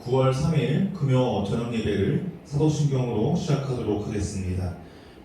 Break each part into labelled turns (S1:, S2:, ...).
S1: 9월 3일 금요 저녁 예배를 사도신경으로 시작하도록 하겠습니다.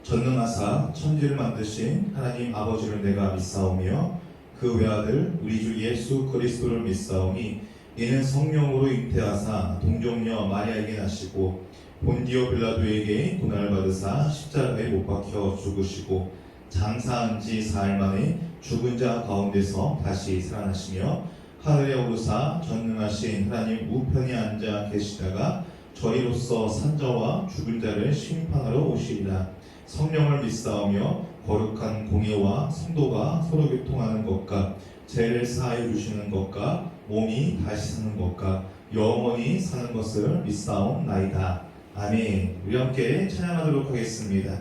S1: 전능하사 천지를 만드신 하나님 아버지를 내가 믿사오며 그 외아들 우리 주 예수 그리스도를 믿사오니 이는 성령으로 잉태하사 동정녀 마리아에게 나시고 본디오 빌라도에게 고난을 받으사 십자가에 못 박혀 죽으시고 장사한 지 4일 만에 죽은 자 가운데서 다시 살아나시며 하늘에 오르사 전능하신 하나님 우편에 앉아 계시다가 저희로서 산자와 죽은 자를 심판하러 오시리라. 성령을 믿사오며 거룩한 공예와 성도가 서로 교통하는 것과 죄를 사하여 주시는 것과 몸이 다시 사는 것과 영원히 사는 것을 믿사옵나이다. 아멘. 우리 함께 찬양하도록 하겠습니다.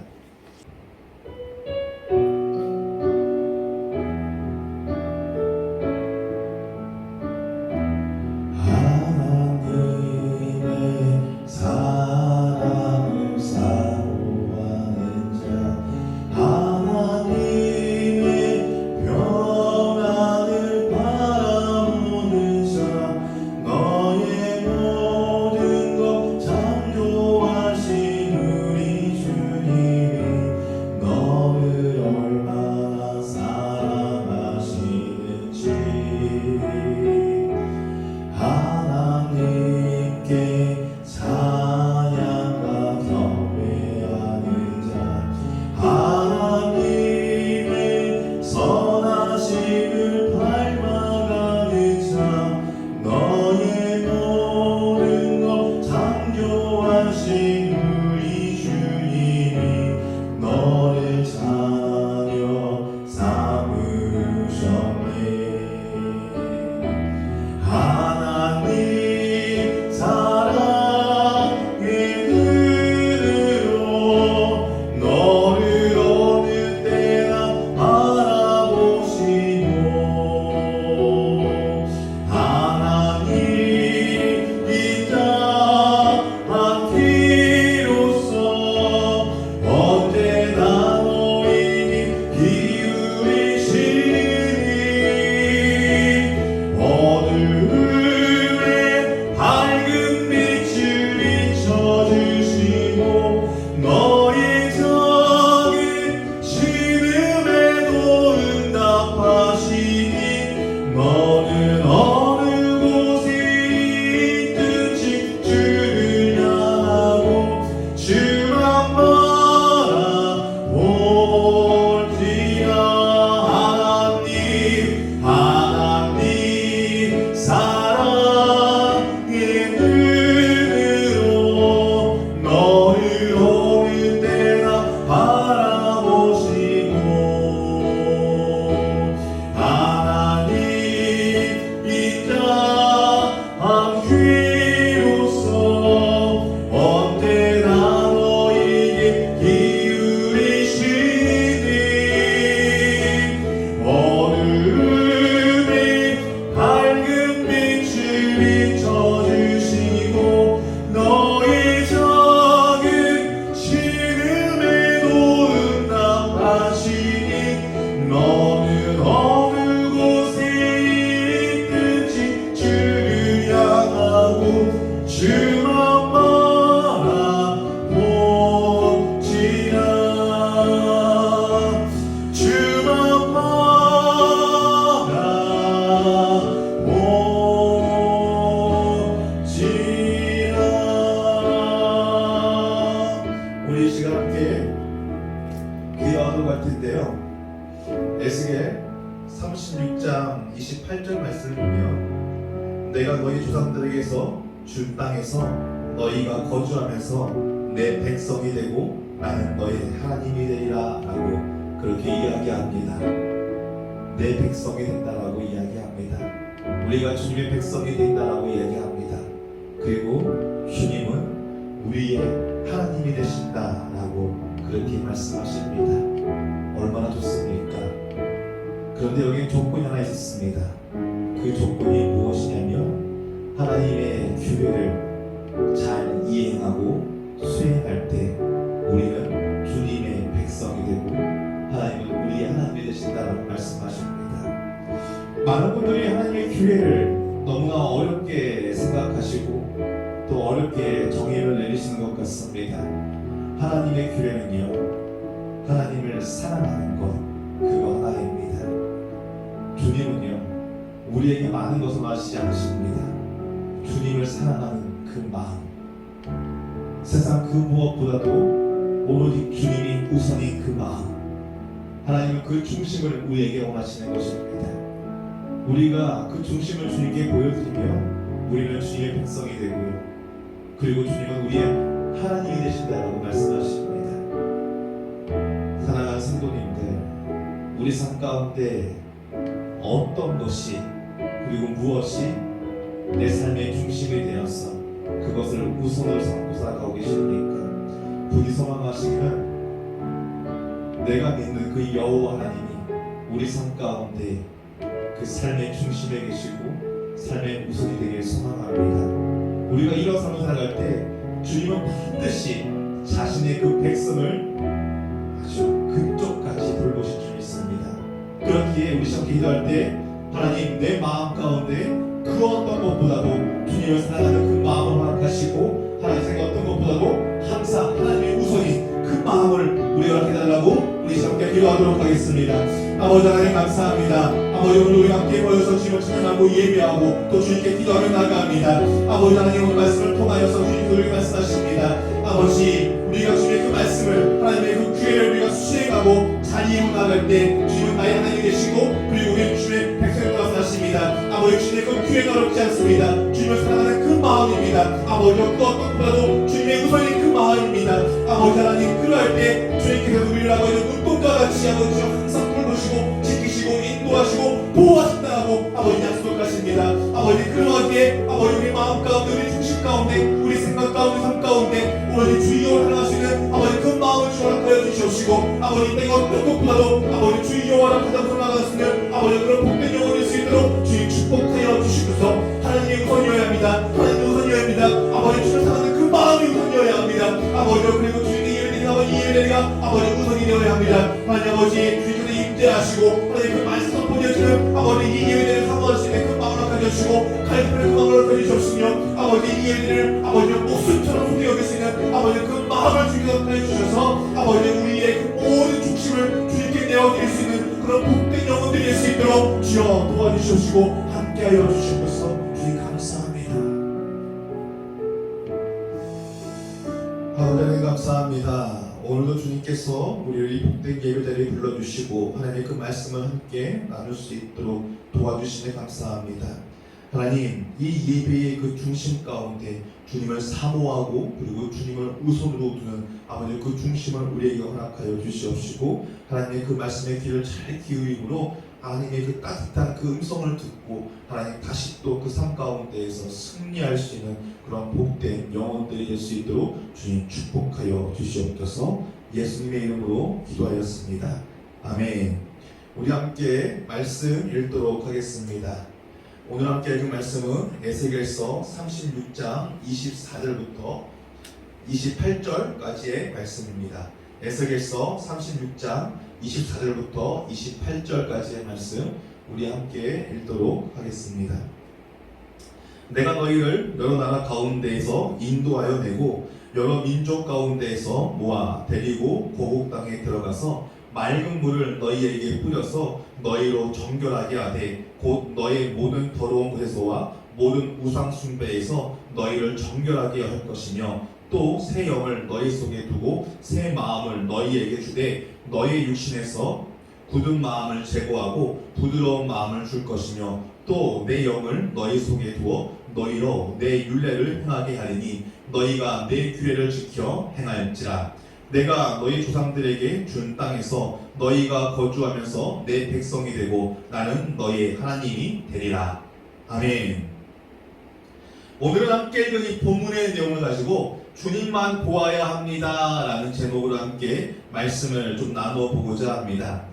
S1: 에스겔 36장 28절 말씀을 보면 내가 너희 조상들에게서 준 땅에서 너희가 거주하면서 내 백성이 되고 나는 너희 하나님이 되리라 라고 그렇게 이야기합니다. 내 백성이 된다라고 이야기합니다. 우리가 주님의 백성이 된다라고 이야기합니다. 그리고 주님은 우리의 하나님이 되신다라고 그렇게 말씀하십니다. 얼마나 좋습니까? 그런데 여기 조건이 하나 있었습니다. 그 조건이 무엇이냐면 하나님의 규례를 잘 이행하고 수행할 때 우리는 주님의 백성이 되고 하나님은 우리의 하나님이 되신다라고 말씀하십니다. 많은 분들이 하나님의 규례를 너무나 어렵게 생각하시고 들리시는 것 같습니다. 하나님의 규례는요, 하나님을 사랑하는 것, 그거 하나입니다. 주님은요, 우리에게 많은 것을 하시지 않으십니다. 주님을 사랑하는 그 마음, 세상 그 무엇보다도 오로지 주님이 우선인 그 마음, 하나님은 그 중심을 우리에게 원하시는 것입니다. 우리가 그 중심을 주님께 보여드리며 우리는 주님의 백성이 되고요, 그리고 주님은 우리의 하나님이 되신다라고 말씀하십니다. 사랑하는 성도님들, 우리 삶 가운데 어떤 것이 그리고 무엇이 내 삶의 중심이 되어서 그것을 우선으로 삼고 살아가고 계십니까? 부디 소망하시기는 내가 믿는 그 여호와 하나님이 우리 삶 가운데 그 삶의 중심에 계시고 삶의 우선이 되길 소망합니다. 우리가 이런 삶을 살아갈 때 주님은 반드시 자신의 그 백성을 아주 그쪽까지 돌보실 줄 믿습니다. 그렇기에 우리 시험 기도할 때 하나님, 내 마음 가운데 그 어떤 것보다도 주님을 사랑하는 그 마음을 허락하시고, 하나님 생각 어떤 것보다도 항상 하나님의 우선인 그 마음을 우리가 해달라고 우리 함께 기도하도록 하겠습니다. 아버지 하나님 감사합니다. 아버지, 오늘 우리 함께 모여서 주님을 찬양하고 예배하고 또 주님께 기도하며 나아갑니다. 아버지 하나님, 오늘 말씀을 통하여서 주님 우리에게 말씀하십니다. 아버지, 우리가 주님의 그 말씀을, 하나님의 그 기회를 우리가 수행하고 잘 이루어 나갈 때 주님은 나의 하나님이 되시고, 그리고 우리는 주님의 백성으로 나타나십니다. 아버지, 주님의 그 기회가 어렵지 않습니다. 주님을 사랑하는 그 마음입니다. 아버지, 어떤 것보다도 주님의 우선인 그 마음입니다. 아버지 하나님, 그럴 때 주님께서 우리를 아버지 눈동과 같이 아버지 항상 돌보시고 지키시고 인도하시고 보호하신다고 아버지 약속하십니다. 아버지, 그러하기에 아버지 우리 마음 가운데, 우리 중심 가운데, 우리 생각 가운데, 삶 가운데 오로지 주여 하나 하시는 아버지 그 마음을 허락하여 주시옵시고, 아버지 내가 어떤 것보다도 아버지 주여 하나하다 나아갔으면 아버지 그런 복된 영혼이 될 수 있도록 주님 축복하여 주시면서 하나님의 우선이어야 합니다. 하나님의 우선이어야 합니다. 아버지 주를 사랑하는 그 마음이 우선이어야 합니다. 아버지, 그리고 주님의 예배가 아버지 이 예배가 아버지 우선이 되어야 합니다. 하나님 아버지, 주님께서 임재하시고 하나님 그 말씀 보내주는 아버지 이 예배를 사모할 수 있는 그 마음을 가져주시고 갈급한 그 마음을 가져주셨으며, 아버지 이 예배를 아버지 목숨처럼 소중히 여길 수 있는 아버지 그 마음을 주님께서 해주셔서 아버지 우리의 그 모든 중심을 주님께 내어드릴 수 있는 그런 복된 영혼들이 될 수 있도록 주여 도와주시옵시고 함께하여 주시옵소서. 주님 감사합니다. 하나님 감사합니다. 오늘도 주님께서 우리를 이 복된 예배 자리에 불러주시고 하나님의 그 말씀을 함께 나눌 수 있도록 도와주시네 감사합니다. 하나님, 이 예배의 그 중심 가운데 주님을 사모하고 그리고 주님을 우선으로 두는 아버지 그 중심을 우리에게 허락하여 주시옵시고, 하나님의 그 말씀의 귀를 잘 기울임으로 하나님의 그 따뜻한 그 음성을 듣고 하나님 다시 또 그 삶 가운데에서 승리할 수 있는 그런 복된 영혼들이 될 수 있도록 주님 축복하여 주시옵소서. 예수님의 이름으로 기도하였습니다. 아멘. 우리 함께 말씀 읽도록 하겠습니다. 오늘 함께 읽은 말씀은 에스겔서 36장 24절부터 28절까지의 말씀입니다. 에스겔서 36장 24절부터 28절까지의 말씀 우리 함께 읽도록 하겠습니다. 내가 너희를 여러 나라 가운데에서 인도하여 내고 여러 민족 가운데에서 모아 데리고 고국 땅에 들어가서 맑은 물을 너희에게 뿌려서 너희로 정결하게 하되 곧 너희 모든 더러운 곳에서와 모든 우상 숭배에서 너희를 정결하게 할 것이며, 또 새 영을 너희 속에 두고 새 마음을 너희에게 주되 너희 육신에서 굳은 마음을 제거하고 부드러운 마음을 줄 것이며, 또 내 영을 너희 속에 두어 너희로 내 율례를 행하게 하리니 너희가 내 규례를 지켜 행할지라. 내가 너희 조상들에게 준 땅에서 너희가 거주하면서 내 백성이 되고 나는 너희의 하나님이 되리라. 아멘. 오늘은 함께 읽은 이 본문의 내용을 가지고 주님만 보아야 합니다 라는 제목으로 함께 말씀을 좀 나눠보고자 합니다.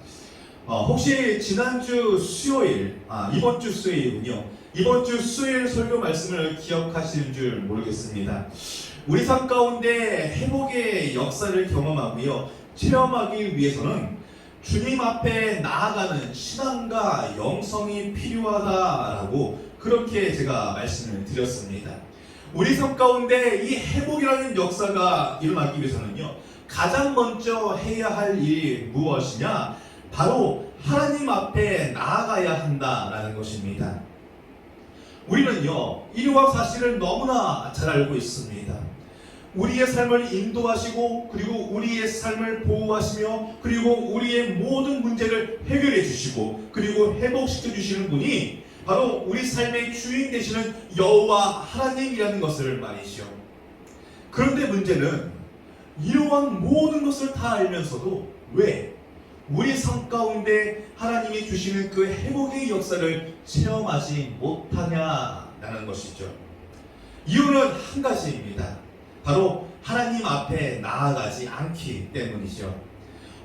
S1: 혹시 지난주 수요일, 이번 주 수요일이군요. 이번 주 수요일 설교 말씀을 기억하실 줄 모르겠습니다. 우리 삶 가운데 회복의 역사를 경험하고요, 체험하기 위해서는 주님 앞에 나아가는 신앙과 영성이 필요하다라고 그렇게 제가 말씀을 드렸습니다. 우리 삶 가운데 이 회복이라는 역사가 일어나기 위해서는요, 가장 먼저 해야 할 일이 무엇이냐? 바로 하나님 앞에 나아가야 한다라는 것입니다. 우리는요, 이러한 사실을 너무나 잘 알고 있습니다. 우리의 삶을 인도하시고, 그리고 우리의 삶을 보호하시며, 그리고 우리의 모든 문제를 해결해 주시고, 그리고 회복시켜 주시는 분이 바로 우리 삶의 주인 되시는 여호와 하나님이라는 것을 말이죠. 그런데 문제는 이러한 모든 것을 다 알면서도 왜 우리 삶 가운데 하나님이 주시는 그 회복의 역사를 체험하지 못하냐라는 것이죠. 이유는 한 가지입니다. 바로 하나님 앞에 나아가지 않기 때문이죠.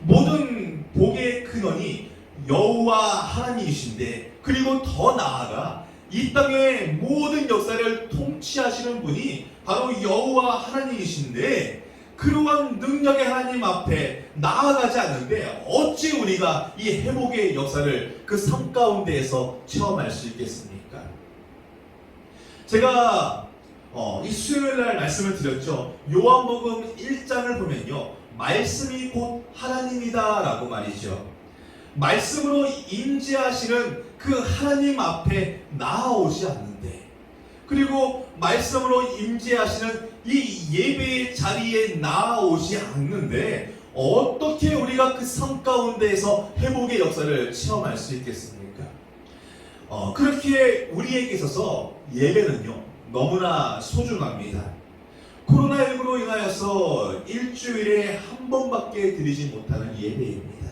S1: 모든 복의 근원이 여호와 하나님이신데, 그리고 더 나아가 이 땅의 모든 역사를 통치하시는 분이 바로 여호와 하나님이신데, 그러한 능력의 하나님 앞에 나아가지 않는데 어찌 우리가 이 회복의 역사를 그 삶 가운데에서 체험할 수 있겠습니까? 제가 이 수요일날 말씀을 드렸죠. 요한복음 1장을 보면요, 말씀이 곧 하나님이다 라고 말이죠. 말씀으로 임재하시는 그 하나님 앞에 나아오지 않는데, 그리고 말씀으로 임재하시는 이 예배의 자리에 나아오지 않는데 어떻게 우리가 그 삶 가운데에서 회복의 역사를 체험할 수 있겠습니까? 그렇게 우리에게 있어서 예배는요, 너무나 소중합니다. 코로나19로 인하여서 일주일에 한 번밖에 드리지 못하는 예배입니다.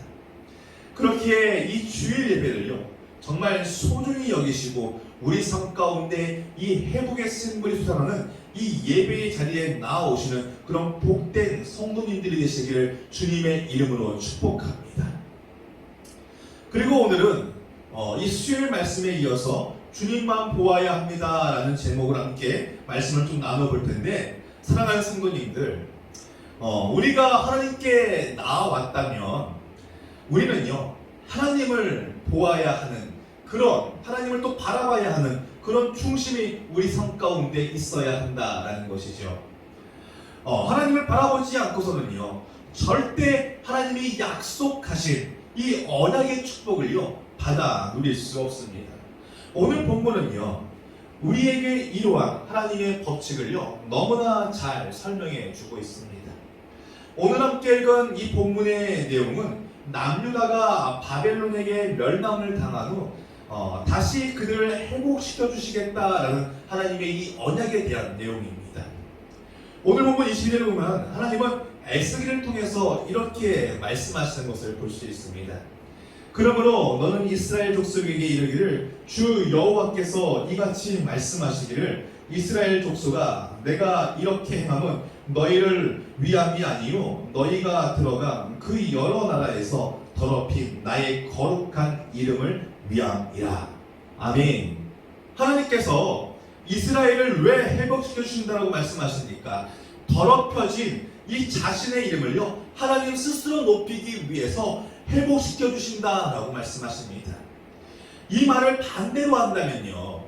S1: 그렇기에 이 주일 예배를요, 정말 소중히 여기시고 우리 삶 가운데 이 회복의 승분이 솟아나는 이 예배의 자리에 나아오시는 그런 복된 성도님들이 되시기를 주님의 이름으로 축복합니다. 그리고 오늘은 이 수요일 말씀에 이어서 주님만 보아야 합니다 라는 제목을 함께 말씀을 좀 나눠볼 텐데, 사랑하는 성도님들, 우리가 하나님께 나아왔다면 우리는요, 하나님을 보아야 하는, 그런 하나님을 또 바라봐야 하는 그런 중심이 우리 삶 가운데 있어야 한다라는 것이죠. 하나님을 바라보지 않고서는요, 절대 하나님이 약속하신 이 언약의 축복을요, 받아 누릴 수 없습니다. 오늘 본문은요, 우리에게 이러한 하나님의 법칙을요, 너무나 잘 설명해 주고 있습니다. 오늘 함께 읽은 이 본문의 내용은 남유다가 바벨론에게 멸망을 당한 후 다시 그들을 회복시켜 주시겠다라는 하나님의 이 언약에 대한 내용입니다. 오늘 본문 20절을 보면 하나님은 에스겔을 통해서 이렇게 말씀하시는 것을 볼 수 있습니다. 그러므로 너는 이스라엘 족속에게 이르기를 주 여호와께서 이같이 말씀하시기를 이스라엘 족속아, 내가 이렇게 행함은 너희를 위함이 아니요 너희가 들어가 그 여러 나라에서 더럽힌 나의 거룩한 이름을 위함이라. 아멘. 하나님께서 이스라엘을 왜 회복시켜 주신다고 말씀하십니까? 더럽혀진 이 자신의 이름을요, 하나님 스스로 높이기 위해서 회복시켜 주신다라고 말씀하십니다. 이 말을 반대로 한다면요,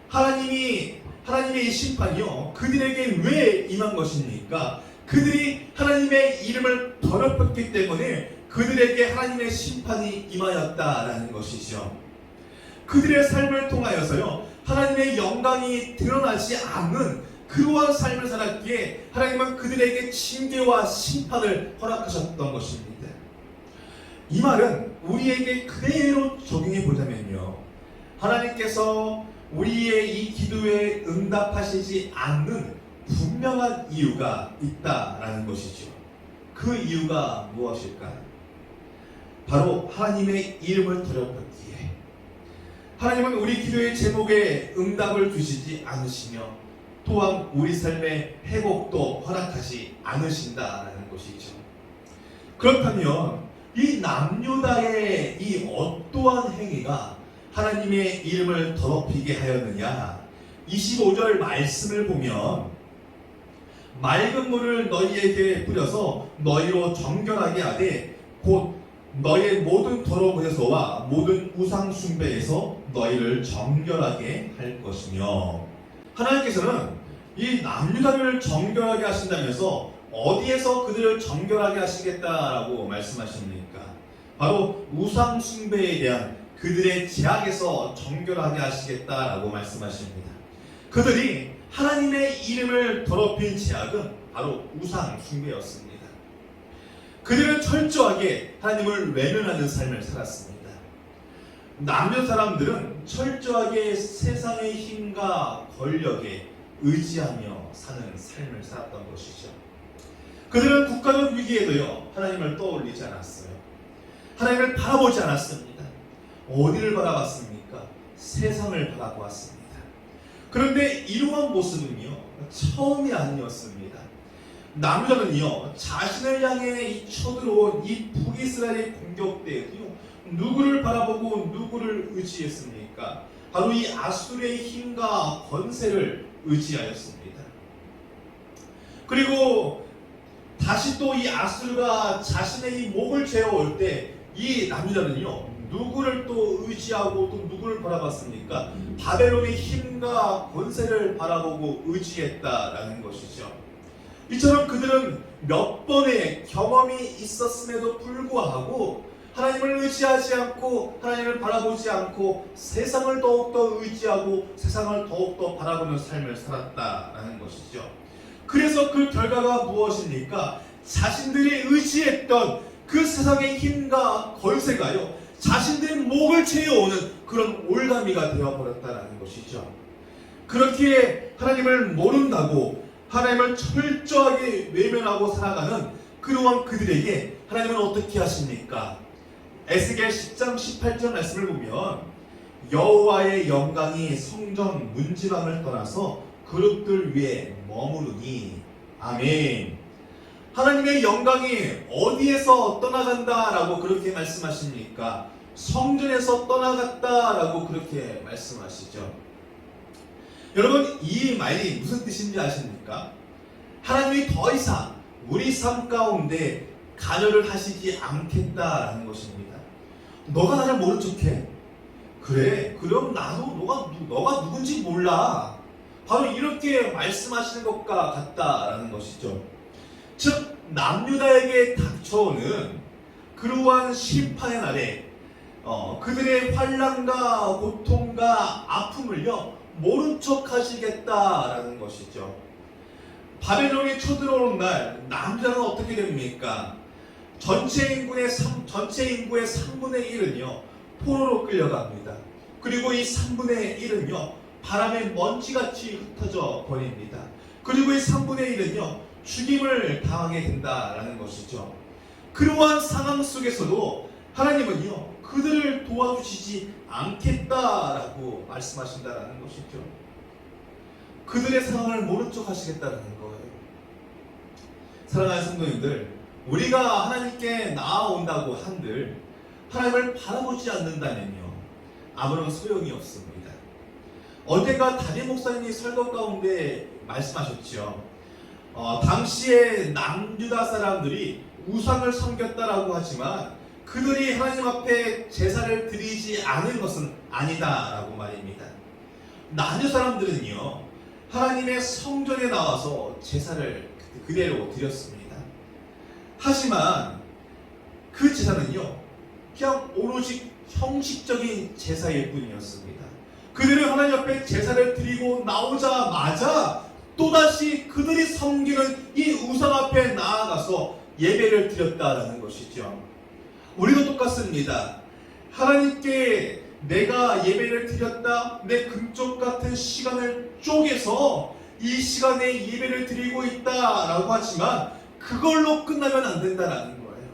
S1: 하나님의 이 심판이요, 그들에게 왜 임한 것입니까? 그들이 하나님의 이름을 더럽혔기 때문에 그들에게 하나님의 심판이 임하였다라는 것이죠. 그들의 삶을 통하여서요, 하나님의 영광이 드러나지 않는 그러한 삶을 살았기에 하나님은 그들에게 징계와 심판을 허락하셨던 것입니다. 이 말은 우리에게 그대로 적용해 보자면요, 하나님께서 우리의 이 기도에 응답하시지 않는 분명한 이유가 있다라는 것이죠. 그 이유가 무엇일까요? 바로 하나님의 이름을 더럽혔기에, 하나님은 우리 기도의 제목에 응답을 주시지 않으시며 또한 우리 삶의 회복도 허락하지 않으신다라는 것이죠. 그렇다면 이 남유다의 이 어떠한 행위가 하나님의 이름을 더럽히게 하였느냐? 25절 말씀을 보면 맑은 물을 너희에게 뿌려서 너희로 정결하게 하되 곧 너희의 모든 더러운 곳에서와 모든 우상 숭배에서 너희를 정결하게 할 것이며, 하나님께서는
S2: 이 남유다를 정결하게 하신다면서 어디에서 그들을 정결하게 하시겠다라고 말씀하십니까? 바로 우상 숭배에 대한 그들의 제약에서 정결하게 하시겠다라고 말씀하십니다. 그들이 하나님의 이름을 더럽힌 제약은 바로 우상 숭배였습니다. 그들은 철저하게 하나님을 외면하는 삶을 살았습니다. 남녀 사람들은 철저하게 세상의 힘과 권력에 의지하며 사는 삶을 살았던 것이죠. 그들은 국가적 위기에도요 하나님을 떠올리지 않았어요. 하나님을 바라보지 않았습니다. 어디를 바라봤습니까? 세상을 바라보았습니다. 그런데 이러한 모습은요 처음이 아니었습니다. 남유다는요 자신을 향해 쳐들어온 이 북이스라엘의 공격 때에도요 누구를 바라보고 누구를 의지했습니까? 바로 이 아수르의 힘과 권세를 의지하였습니다. 그리고 다시 또 이 아수르가 자신의 이 목을 죄어올 때 이 남유다는요 누구를 또 의지하고 또 누구를 바라봤습니까? 바벨론의 힘과 권세를 바라보고 의지했다라는 것이죠. 이처럼 그들은 몇 번의 경험이 있었음에도 불구하고 하나님을 의지하지 않고 하나님을 바라보지 않고 세상을 더욱더 의지하고 세상을 더욱더 바라보는 삶을 살았다라는 것이죠. 그래서 그 결과가 무엇입니까? 자신들이 의지했던 그 세상의 힘과 권세가요 자신들의 목을 채워오는 그런 올가미가 되어버렸다는 것이죠. 그렇게 하나님을 모른다고 하나님을 철저하게 외면하고 살아가는 그러한 그들에게 하나님은 어떻게 하십니까? 에스겔 10장 18절 말씀을 보면 여호와의 영광이 성전 문지방을 떠나서 그릇들 위에 머무르니 아멘. 하나님의 영광이 어디에서 떠나간다라고 그렇게 말씀하십니까? 성전에서 떠나갔다라고 그렇게 말씀하시죠. 여러분 이 말이 무슨 뜻인지 아십니까? 하나님이 더 이상 우리 삶 가운데 관여를 하시지 않겠다라는 것입니다. 너가 나를 모른 척해? 그래? 그럼 나도 너가 누군지 몰라. 바로 이렇게 말씀하시는 것과 같다라는 것이죠. 즉 남유다에게 닥쳐오는 그러한 심판의 날에 그들의 환난과 고통과 아픔을요 모른 척 하시겠다라는 것이죠. 바벨론이 쳐들어오는 날 남유다는 어떻게 됩니까? 전체 인구의 3분의 1은요 포로로 끌려갑니다. 그리고 이 3분의 1은요 바람에 먼지같이 흩어져 버립니다. 그리고 이 3분의 1은요 죽임을 당하게 된다라는 것이죠. 그러한 상황 속에서도 하나님은요 그들을 도와주시지 않겠다라고 말씀하신다라는 것이죠. 그들의 상황을 모른 척 하시겠다라는 거예요. 사랑하는 성도님들, 우리가 하나님께 나아온다고 한들 하나님을 바라보지 않는다면요 아무런 소용이 없습니다. 언젠가 담임 목사님이 설교 가운데 말씀하셨죠. 당시에 남유다 사람들이 우상을 섬겼다라고 하지만 그들이 하나님 앞에 제사를 드리지 않은 것은 아니다라고 말입니다. 남유 사람들은요 하나님의 성전에 나와서 제사를 그대로 드렸습니다. 하지만 그 제사는요 그냥 오로지 형식적인 제사일 뿐이었습니다. 그들은 하나님 앞에 제사를 드리고 나오자마자 또다시 그들이 섬기는 이 우상 앞에 나아가서 예배를 드렸다라는 것이죠. 우리도 똑같습니다. 하나님께 내가 예배를 드렸다, 내 금쪽 같은 시간을 쪼개서 이 시간에 예배를 드리고 있다라고 하지만 그걸로 끝나면 안 된다라는 거예요.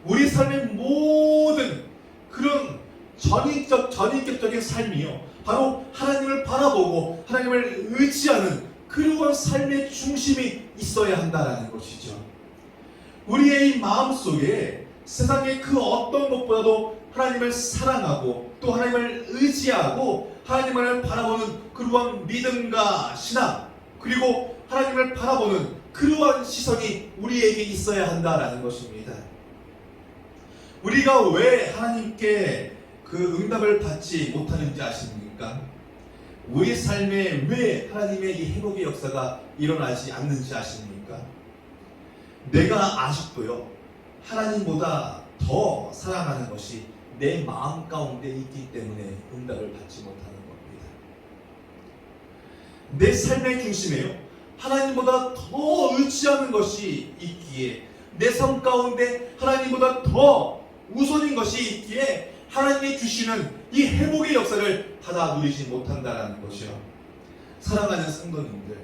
S2: 우리 삶의 모든 그런 전인격적인 삶이요 바로 하나님을 바라보고 하나님을 의지하는 그러한 삶의 중심이 있어야 한다는 것이죠. 우리의 이 마음속에 세상의 그 어떤 것보다도 하나님을 사랑하고 또 하나님을 의지하고 하나님을 바라보는 그러한 믿음과 신앙 그리고 하나님을 바라보는 그러한 시선이 우리에게 있어야 한다는 것입니다. 우리가 왜 하나님께 그 응답을 받지 못하는지 아십니까? 우리 삶에 왜 하나님의 이 회복의 역사가 일어나지 않는지 아십니까? 내가 아직도요 하나님보다 더 사랑하는 것이 내 마음 가운데 있기 때문에 응답을 받지 못하는 겁니다. 내 삶의 중심에요 하나님보다 더 의지하는 것이 있기에, 내 삶 가운데 하나님보다 더 우선인 것이 있기에 하나님이 주시는 이 회복의 역사를 받아 누리지 못한다는 것이요. 사랑하는 성도님들,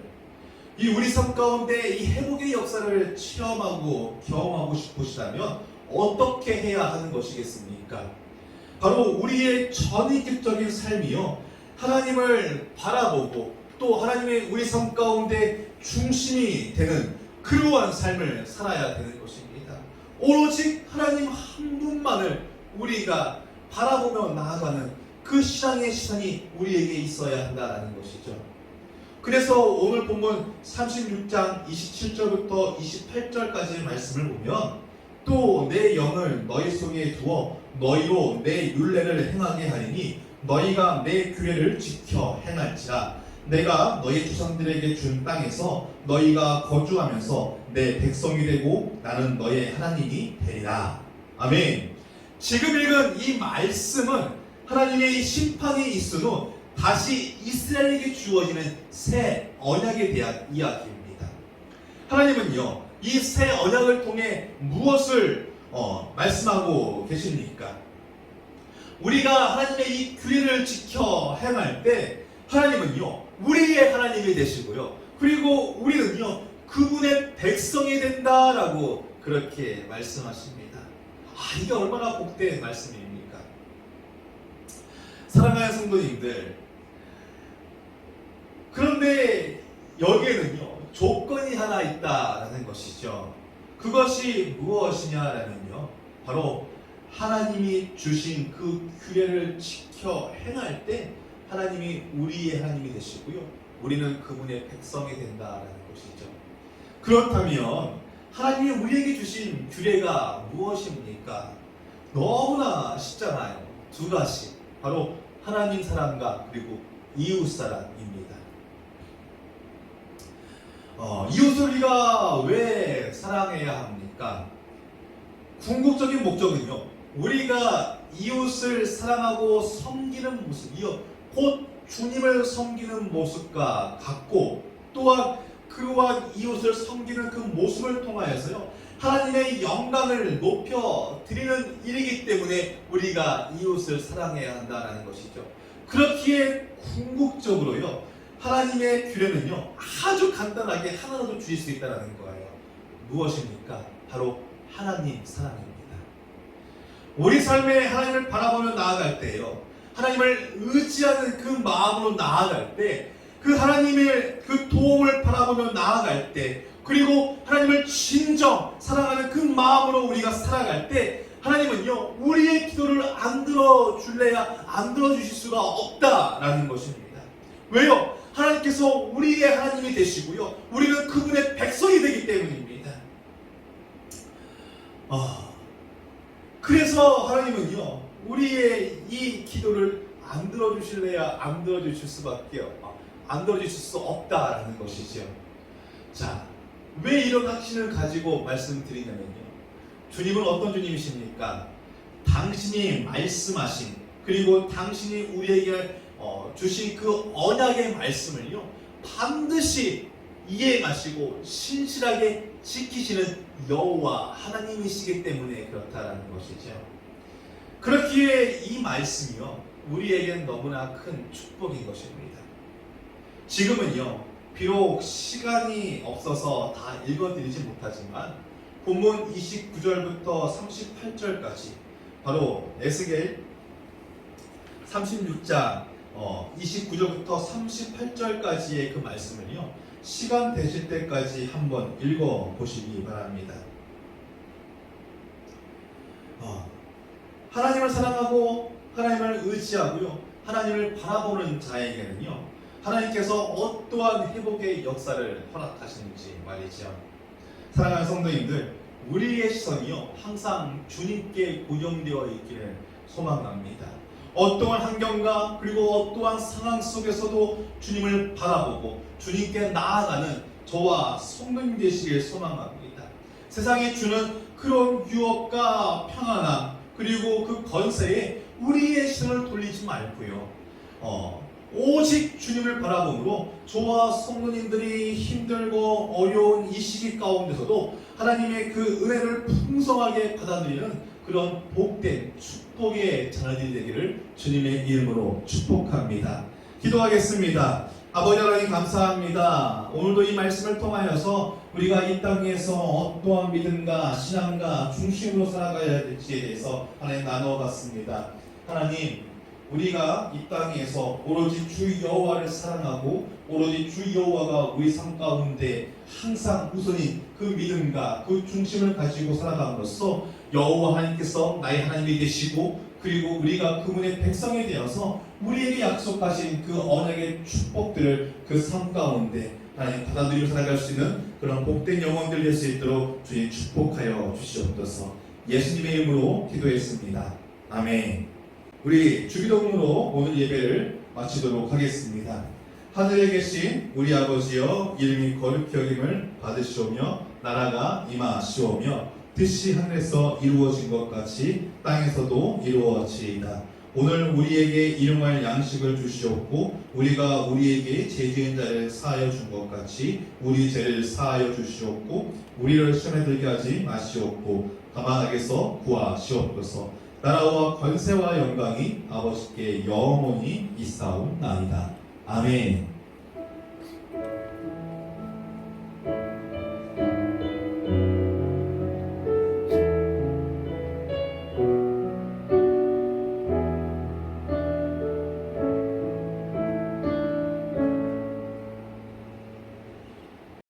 S2: 이 우리 삶 가운데 이 회복의 역사를 체험하고 경험하고 싶으시다면 어떻게 해야 하는 것이겠습니까? 바로 우리의 전인격적인 삶이요 하나님을 바라보고 또 하나님의 우리 삶 가운데 중심이 되는 그러한 삶을 살아야 되는 것입니다. 오로지 하나님 한 분만을 우리가 바라보며 나아가는 그 신앙의 시선이 우리에게 있어야 한다는 것이죠. 그래서 오늘 본문 36장 27절부터 28절까지의 말씀을 보면 또 내 영을 너희 속에 두어 너희로 내 율례를 행하게 하리니 너희가 내 규례를 지켜 행할지라. 내가 너희 조상들에게 준 땅에서 너희가 거주하면서 내 백성이 되고 나는 너의 하나님이 되리라. 아멘. 지금 읽은 이 말씀은 하나님의 심판이 있은 후 다시 이스라엘에게 주어지는 새 언약에 대한 이야기입니다. 하나님은요 이 새 언약을 통해 무엇을 말씀하고 계십니까? 우리가 하나님의 이 규례를 지켜 행할 때 하나님은요 우리의 하나님이 되시고요 그리고 우리는요 그분의 백성이 된다라고 그렇게 말씀하십니다. 이게 얼마나 복된 말씀입니까? 사랑하는 성도님들, 그런데 여기에는요 조건이 하나 있다라는 것이죠. 그것이 무엇이냐라면요 바로 하나님이 주신 그 규례를 지켜 행할 때 하나님이 우리의 하나님이 되시고요 우리는 그분의 백성이 된다라는 것이죠. 그렇다면 하나님이 우리에게 주신 규례가 무엇입니까? 너무나 쉽잖아요. 두 가지, 바로 하나님 사랑과 그리고 이웃 사랑입니다. 이웃을 우리가 왜 사랑해야 합니까? 궁극적인 목적은요 우리가 이웃을 사랑하고 섬기는 모습이요 곧 주님을 섬기는 모습과 같고, 또한 그와 이웃을 섬기는 그 모습을 통하여서요 하나님의 영광을 높여 드리는 일이기 때문에 우리가 이웃을 사랑해야 한다는 것이죠. 그렇기에 궁극적으로요 하나님의 규례는요 아주 간단하게 하나라도 주실 수 있다는 거예요. 무엇입니까? 바로 하나님 사랑입니다. 우리 삶에 하나님을 바라보며 나아갈 때요 하나님을 의지하는 그 마음으로 나아갈 때, 그 하나님의 그 도움을 바라보며 나아갈 때, 그리고 하나님을 진정 사랑하는 그 마음으로 우리가 살아갈 때 하나님은요 우리의 기도를 안 들어줄래야 안 들어주실 수가 없다라는 것입니다. 왜요? 하나님께서 우리의 하나님이 되시고요 우리는 그분의 백성이 되기 때문입니다. 그래서 하나님은요 우리의 이 기도를 안 들어주실래야 안 들어주실 수밖에 안 들어주실 수 없다라는 것이죠. 자, 왜 이런 확신을 가지고 말씀드리냐면요 주님은 어떤 주님이십니까? 당신이 말씀하신 그리고 당신이 우리에게 주신 그 언약의 말씀을요 반드시 이해하시고 신실하게 지키시는 여호와 하나님이시기 때문에 그렇다라는 것이죠. 그렇기에 이 말씀이요 우리에겐 너무나 큰 축복인 것입니다. 지금은요 비록 시간이 없어서 다 읽어드리지 못하지만 본문 29절부터 38절까지 바로 에스겔 36장 29절부터 38절까지의 그 말씀을요 시간 되실 때까지 한번 읽어보시기 바랍니다. 하나님을 사랑하고 하나님을 의지하고요 하나님을 바라보는 자에게는요 하나님께서 어떠한 회복의 역사를 허락하시는지 말이죠. 사랑하는 성도님들, 우리의 시선이요 항상 주님께 고정되어 있기를 소망합니다. 어떠한 환경과 그리고 어떠한 상황 속에서도 주님을 바라보고 주님께 나아가는 저와 성도님 되시길 소망합니다. 세상이 주는 그런 유업과 평안함 그리고 그 권세에 우리의 시선을 돌리지 말고요. 오직 주님을 바라보므로 저와 성도님들이 힘들고 어려운 이 시기 가운데서도 하나님의 그 은혜를 풍성하게 받아들이는 그런 복된 축복의 자녀들이 되기를 주님의 이름으로 축복합니다. 기도하겠습니다. 아버지 하나님 감사합니다. 오늘도 이 말씀을 통하여서 우리가 이 땅에서 어떠한 믿음과 신앙과 중심으로 살아가야 될지에 대해서 하나님 나눠봤습니다. 하나님, 우리가 이 땅에서 오로지 주 여호와를 사랑하고 오로지 주 여호와가 우리 삶 가운데 항상 우선인 그 믿음과 그 중심을 가지고 살아감으로써 여호와 하나님께서 나의 하나님이 되시고 그리고 우리가 그분의 백성이 되어서 우리에게 약속하신 그 언약의 축복들을 그 삶 가운데 하나님 받아들이며 살아갈 수 있는 그런 복된 영혼들 될 수 있도록 주님 축복하여 주시옵소서. 예수님의 이름으로 기도했습니다. 아멘. 우리 주기도문으로 오늘 예배를 마치도록 하겠습니다. 하늘에 계신 우리 아버지여, 이름이 거룩히 여김을 받으시오며 나라가 임하시오며 뜻이 하늘에서 이루어진 것 같이 땅에서도 이루어지이다. 오늘 우리에게 일용할 양식을 주시옵고 우리가 우리에게 죄 지은 자를 사하여 준 것 같이 우리 죄를 사하여 주시옵고 우리를 시험에 들게 하지 마시옵고 다만 악에서 구하시옵소서. 나라와 권세와 영광이 아버지께 영원히 있사옵나이다. 아멘.